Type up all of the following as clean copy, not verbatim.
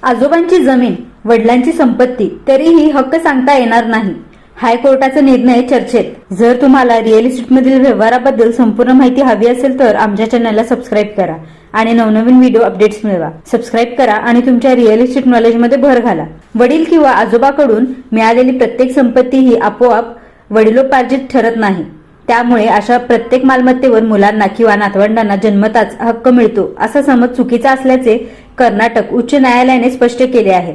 आजोबांची जमीन, वडिलांची संपत्ती, तरीही हक्क सांगता येणार नाही. हायकोर्टाचा निर्णय चर्चेत. जर तुम्हाला रिअल इस्टेटमधील व्यवहाराबद्दल संपूर्ण माहिती हवी असेल तर आमच्या चॅनलला सबस्क्राईब करा आणि नवनवीन व्हिडिओ अपडेट्स मिळवा. सबस्क्राईब करा आणि तुमच्या रिअल इस्टेट नॉलेजमध्ये भर घाला. वडील किंवा आजोबाकडून मिळालेली प्रत्येक संपत्ती ही आपोआप वडिलोपार्जित ठरत नाही. त्यामुळे अशा प्रत्येक मालमत्तेवर मुलांना किंवा नातवंडांना जन्मताच हक्क मिळतो असा समज चुकीचा असल्याचे कर्नाटक उच्च न्यायालयाने स्पष्ट केले आहे.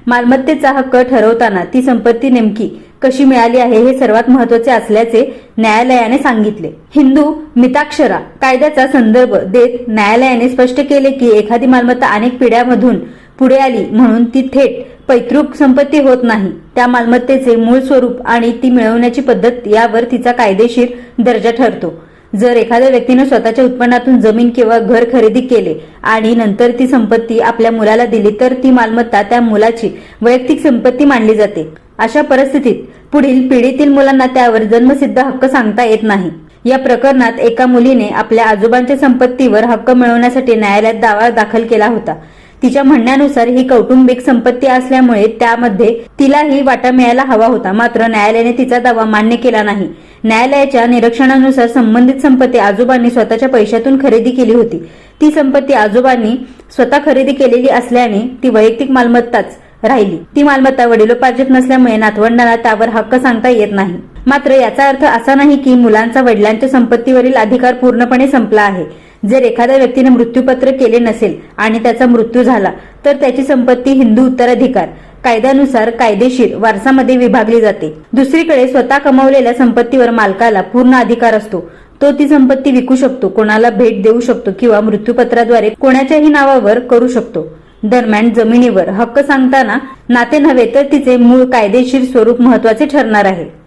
मालमत्तेचा हक्क ठरवताना ती संपत्ती नेमकी कशी मिळाली आहे हे सर्वात महत्त्वाचे असल्याचे न्यायालयाने सांगितले. हिंदू मिताक्षरा कायद्याचा संदर्भ देत न्यायालयाने स्पष्ट केले की एखादी मालमत्ता अनेक पिढ्यांमधून पुढे आली म्हणून ती थेट पैतृक संपत्ती होत नाही. त्या मालमत्तेचे मूळ स्वरूप आणि ती मिळवण्याची पद्धत यावर तिचा कायदेशीर दर्जा ठरतो. जर एखाद्या व्यक्तीने स्वतःच्या उत्पन्नातून जमीन किंवा घर खरेदी केले आणि नंतर ती संपत्ती आपल्या मुलाला दिली तर ती मालमत्ता त्या मुलाची वैयक्तिक संपत्ती मानली जाते. अशा परिस्थितीत पुढील पिढीतील मुलांना त्यावर जन्मसिद्ध हक्क सांगता येत नाही. या प्रकरणात एका मुलीने आपल्या आजोबांच्या संपत्तीवर हक्क मिळवण्यासाठी न्यायालयात दावा दाखल केला होता. तिच्या म्हणण्यानुसार ही कौटुंबिक संपत्ती असल्यामुळे त्यामध्ये तिलाही वाटा मिळायला हवा होता. मात्र न्यायालयाने तिचा दावा मान्य केला नाही. न्यायालयाच्या निरीक्षणानुसार संबंधित संपत्ती आजोबांनी स्वतःच्या पैशातून खरेदी केली होती. ती संपत्ती आजोबांनी स्वतः खरेदी केलेली असल्याने ती वैयक्तिक मालमत्ताच राहिली. ती मालमत्ता वडिलोपार्जित नसल्यामुळे नातवंडांना त्यावर हक्क सांगता येत नाही. मात्र याचा अर्थ असा नाही की मुलांचा वडिलांच्या संपत्तीवरील अधिकार पूर्णपणे संपला आहे. जर एखाद्या व्यक्तीने मृत्यूपत्र केले नसेल आणि त्याचा मृत्यू झाला तर त्याची संपत्ती हिंदू उत्तराधिकार कायद्यानुसार कायदेशीर वारसामध्ये विभागली जाते. दुसरीकडे स्वतः कमावलेल्या संपत्तीवर मालकाला पूर्ण अधिकार असतो. तो ती संपत्ती विकू शकतो, कोणाला भेट देऊ शकतो किंवा मृत्यूपत्राद्वारे कोणाच्याही नावावर करू शकतो. दरम्यान जमिनीवर हक्क सांगताना नाते नव्हे तर तिचे मूळ कायदेशीर स्वरूप महत्वाचे ठरणार आहे.